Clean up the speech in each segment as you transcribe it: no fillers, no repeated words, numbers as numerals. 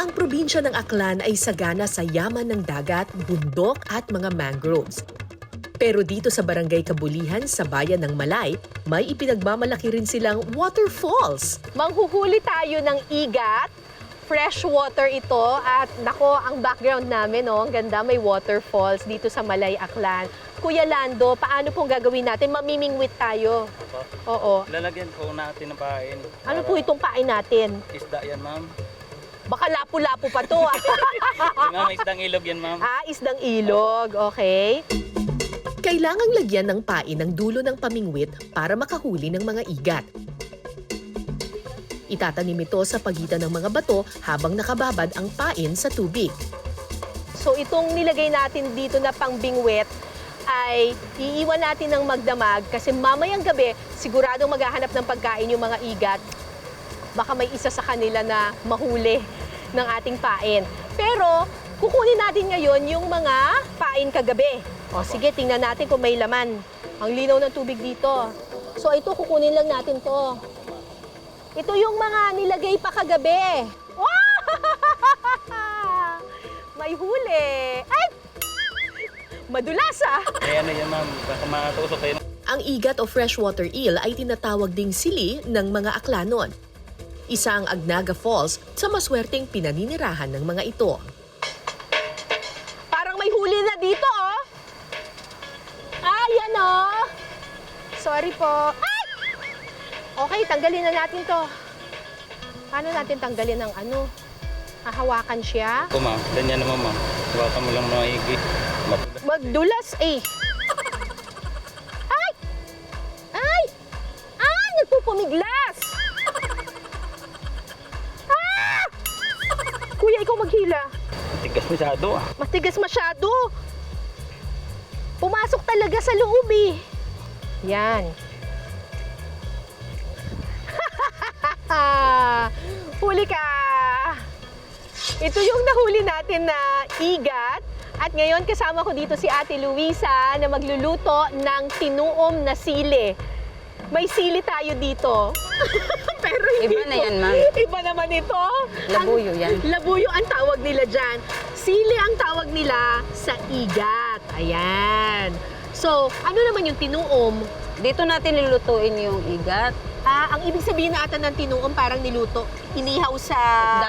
Ang probinsya ng Aklan ay sagana sa yaman ng dagat, bundok at mga mangroves. Pero dito sa Barangay Kabulihan sa bayan ng Malay, may ipinagmamalaki rin silang waterfalls. Manghuhuli tayo ng igat, fresh water ito at nako ang background namin, ang ganda, may waterfalls dito sa Malay, Aklan. Kuya Lando, paano pong gagawin natin? Mamimingwit tayo. Oo. Lalagyan po natin ng pain. Ano po itong pain natin? Isda yan, ma'am. Baka lapu-lapu pa to. Ma'am, isdang ilog yan, ma'am. Isdang ilog, okay. Kailangang lagyan ng pain ang dulo ng pamingwit para makahuli ng mga igat. Itatanim ito sa pagitan ng mga bato habang nakababad ang pain sa tubig. So itong nilagay natin dito na pangbingwit ay iiwan natin ng magdamag kasi mamayang gabi siguradong maghahanap ng pagkain yung mga igat. Baka may isa sa kanila na mahuli ng ating pain. Pero kukunin natin ngayon yung mga pain kagabi. O sige, tingnan natin kung may laman. Ang linaw ng tubig dito. So ito, kukunin lang natin to. Ito yung mga nilagay pa kagabi. Wow! May huli. Ay! Madulas Eh, ano yan, ma'am? Baka makatusok kayo. Ang igat o freshwater eel ay tinatawag ding sili ng mga Aklanon. Isa ang Agnaga Falls sa maswerteng pinaninirahan ng mga ito. Parang may huli na dito, yan Sorry po. Ay! Okay, tanggalin na natin to. Paano natin tanggalin ang ano? Hahawakan siya? O, ma'am. Ganyan naman, ma'am. Hawakan mo lang maigi. Magdulas Ay! Ay! Nagpupumiglas! Kuya, ikaw maghila. Tigas masyado, Matigas masyado. Pumasok talaga sa loob Yan. Huli ka. Ito yung nahuli natin na igat. At ngayon kasama ko dito si Ate Luisa na magluluto ng tinuom na sili. May sili tayo dito. Pero hindi Iba na yan, ma'am. Iba naman ito. Labuyo yan. Labuyo ang tawag nila dyan. Sili ang tawag nila sa igat. Ayan. So, ano naman yung tinuom? Dito natin lulutuin yung igat. Ang ibig sabihin na ata ng tinuom parang niluto, inihaw sa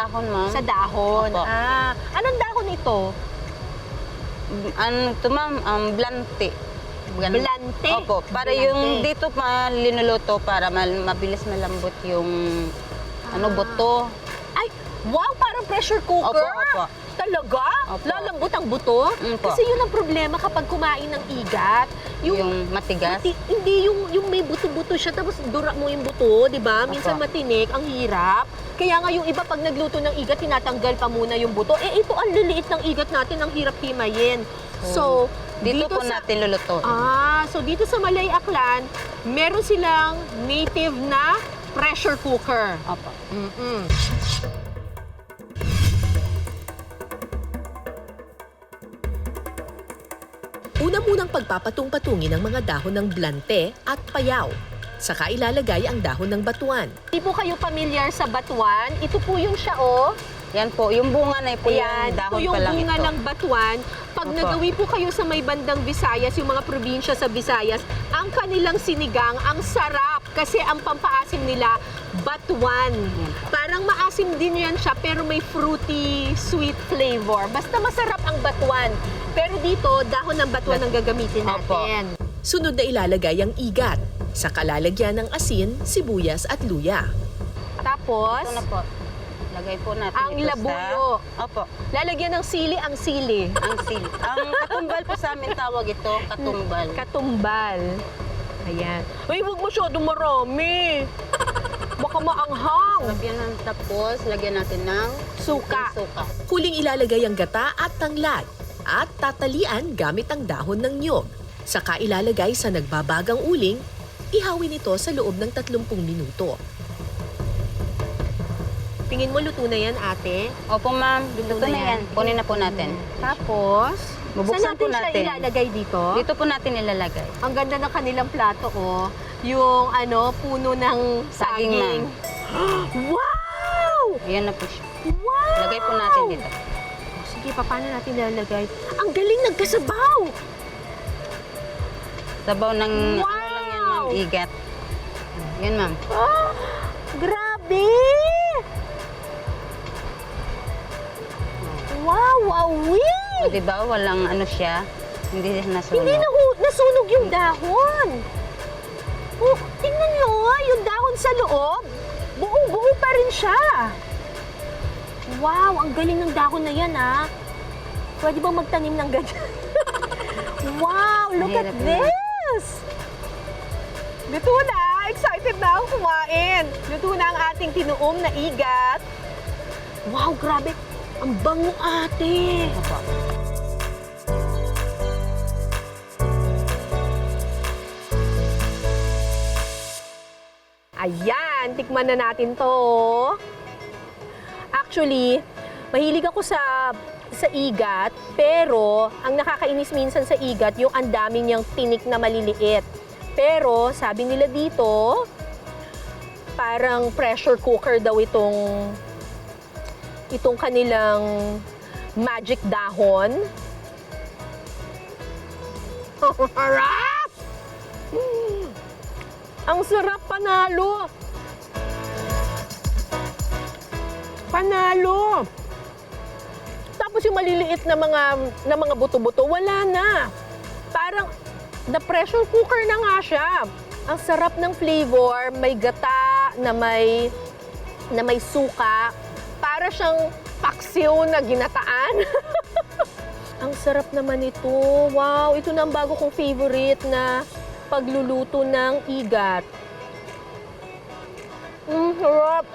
Dahon, ma'am. Sa dahon. Opo. Anong dahon ito? Ano to, ma'am? Blante. Blante? Opo. Para Blante. yung dito linuluto para mabilis malambot yung buto. Ay, wow, parang pressure cooker. Opo. Talaga? Opo. Lalambot ang buto? Opo. Kasi yun ang problema kapag kumain ng igat. Yung matigas. Hindi yung may buto-buto siya tapos dura mo yung buto, di ba? Minsan Opo. matinik, ang hirap. Kaya nga yung iba pag nagluto ng igat, tinatanggal pa muna yung buto. Ito ang liliit ng igat natin, ang hirap himayin. So, Dito po natin lulutuin. So dito sa Malay, Aklan, meron silang native na pressure cooker. Opo. Una munang pagpapatung-patungin ang mga dahon ng blante at payaw. Saka ilalagay ang dahon ng batuan. Hindi po kayo familiar sa batuan. Ito po yung siya, Yan po. Yung bunga na po Ayan, yung dahon ito yung pa lang bunga ito. ng batuan. Pag Opo. nagawi po kayo sa may bandang Visayas, yung mga probinsya sa Visayas, ang kanilang sinigang, ang sarap. Kasi ang pampaasim nila, batuan. Parang maasim din yan siya, pero may fruity, sweet flavor. Basta masarap ang batuan. Pero dito, dahon ng batuan ang gagamitin Opo. natin. Sunod na ilalagay ang igat. Sa kalalagyan ng asin, sibuyas at luya. Tapos, Ito na po. Lagay po natin ang ito labuyo. Opo. Lalagyan ng sili ang sili. Ang sili. Ang katumbal po sa amin tawag ito, katumbal. Katumbal. Ayan. Ay, huwag masyadong marami. Baka maanghang. Lagyan natin tapos, lagyan natin ng Suka. suka. Huling ilalagay ang gata at tanglad. At tatalian gamit ang dahon ng niyog. Saka ilalagay sa nagbabagang uling, ihawin ito sa loob ng 30 minuto. Tingin mo luto na yan, ate? Opo, ma'am. Luto na yan. Kunin na po natin. Tapos, Bubuksan saan po natin natin. siya ilalagay dito? Dito po natin ilalagay. Ang ganda ng kanilang plato, Yung, puno ng Saging, saging. Wow! Ayan na po siya. Wow! Lagay po natin dito. Sige, paano natin nilalagay? Ang galing nagkasabaw! Sabaw ng Wow! ano lang yan, ma'am, igat. Yan, ma'am. Ah, grabe! Wow, wawi! O, diba, walang ano siya. Hindi nasunog. Hindi nasunog yung dahon. Oh, tingnan nyo, yung dahon sa loob. Buong-buo pa rin siya. Wow, ang galing ng dahon na yan, ha? Pwede bang magtanim ng ganyan? Wow, look at Hirap na. this! Luto na! Excited na ako kumain. Luto na ang ating tinuom na igat. Wow, grabe. Ang bango, ate. Opo. Ayan, tikman na natin to. Actually, mahilig ako sa igat, pero ang nakakainis minsan sa igat, yung ang dami niyang tinik na maliliit. Pero sabi nila dito, parang pressure cooker daw itong kanilang magic dahon. Harap! Ang sarap, panalo! Panalo! Tapos yung maliliit na mga buto-buto, wala na. Parang the pressure cooker na nga siya. Ang sarap ng flavor, may gata na may suka. Para siyang paksiw na ginataan. Ang sarap naman ito. Wow, ito na ang bago kong favorite na pagluluto ng igat. Sarap.